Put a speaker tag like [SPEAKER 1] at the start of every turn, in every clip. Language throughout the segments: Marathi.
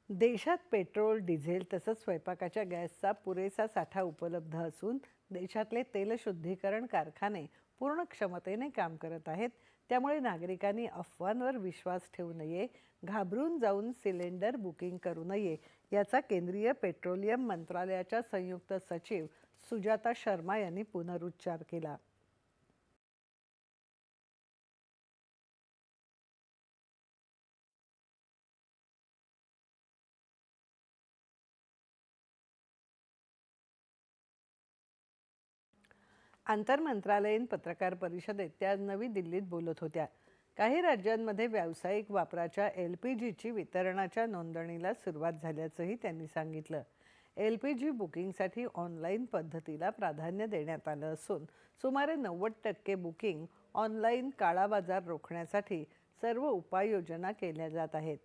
[SPEAKER 1] देशात पेट्रोल, डिझेल तसंच स्वयंपाकाच्या गॅसचा पुरेसा साठा उपलब्ध असून देशातले तेलशुद्धीकरण कारखाने पूर्ण क्षमतेने काम करत आहेत. त्यामुळे नागरिकांनी अफवांवर विश्वास ठेवू नये, घाबरून जाऊन सिलेंडर बुकिंग करू नये, याचा केंद्रीय पेट्रोलियम मंत्रालयाच्या संयुक्त सचिव सुजाता शर्मा यांनी पुनरुच्चार केला. आंतरमंत्रालयीन पत्रकार परिषदेत त्या नवी दिल्लीत बोलत होत्या. काही राज्यांमध्ये व्यावसायिक वापराच्या LPGची वितरणाच्या नोंदणीला सुरुवात झाल्याचंही त्यांनी सांगितलं. LPG बुकिंगसाठी ऑनलाईन पद्धतीला प्राधान्य देण्यात आलं असून सुमारे 90% बुकिंग ऑनलाईन काळाबाजार रोखण्यासाठी सर्व उपाययोजना केल्या जात आहेत.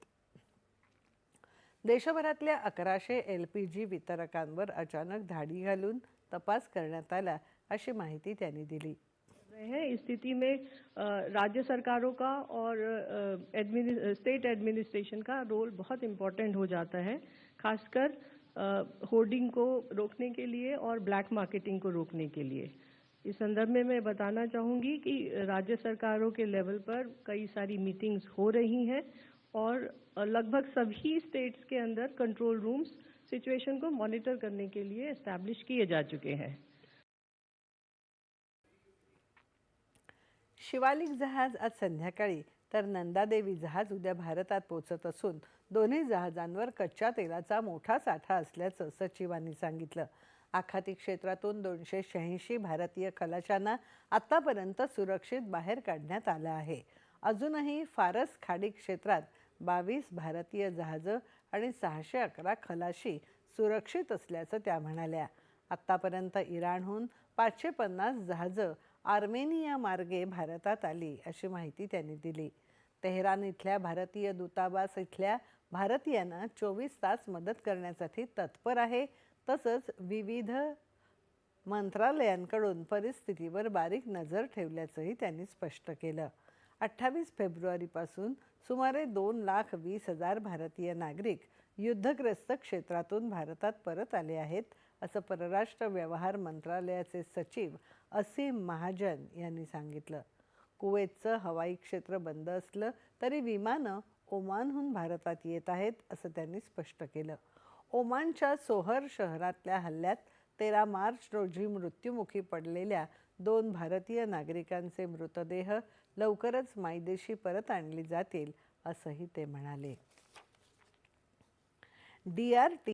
[SPEAKER 1] देशभरातल्या 1100 LPG वितरकांवर अचानक धाडी घालून तपास करण्यात आला, अशी माहिती त्यांनी दिली.
[SPEAKER 2] इस स्थिति में राज्य सरकारों का और स्टेट एडमिनिस्ट्रेशन का रोल बहुत इम्पोर्टेंट हो जाता है, खासकर होर्डिंग को रोकने के लिए और ब्लैक मार्केटिंग को रोकने के लिए। इस संदर्भ में मैं बताना चाहूँगी कि राज्य सरकारों के लेवल पर कई सारी मीटिंग्स हो रही हैं और लगभग सभी स्टेट्स के अंदर कंट्रोल रूम्स सिचुएशन को मॉनिटर करने के लिए एस्टैब्लिश किए जा चुके हैं।
[SPEAKER 1] शिवालिक जहाज आज संध्याकाळी तर नंदादेवी जहाज उद्या भारतात पोहोचत असून दोन्ही जहाजांवर कच्च्या तेलाचा मोठा साठा असल्याचं सचिवांनी सांगितलं. आखाती क्षेत्रातून 286 भारतीय खलाशांना आतापर्यंत सुरक्षित बाहेर काढण्यात आलं आहे. अजूनही फारस खाडी क्षेत्रात 22 भारतीय जहाजं आणि 611 खलाशी सुरक्षित असल्याचं त्या म्हणाल्या. आतापर्यंत इराणहून 550 जहाजं आर्मेनिया मार्गे भारतात आली, अशी माहिती त्यांनी दिली. तेहरान इथल्या भारतीय दूतावास इथल्या भारतीयांना 24 तास मदत करण्यासाठी तत्पर आहे. तसंच विविध मंत्रालयांकडून परिस्थितीवर बारीक नजर ठेवल्याचंही त्यांनी स्पष्ट केलं. 28 फेब्रुवारीपासून सुमारे 2,20,000 भारतीय नागरिक युद्धग्रस्त क्षेत्रातून भारतात परत आले आहेत, असं परराष्ट्र व्यवहार मंत्रालयाचे सचिव असीम महाजन यांनी सांगितलं. कुवेतचं हवाई क्षेत्र बंद असलं तरी विमानं ओमानहून भारतात येत आहेत, असं त्यांनी स्पष्ट केलं. ओमानच्या सोहर शहरातल्या हल्ल्यात 13 मार्च रोजी मृत्युमुखी पडलेल्या 2 भारतीय नागरिकांचे मृतदेह लवकरच मायदेशी परत आणले जातील, असंही ते म्हणाले. DRT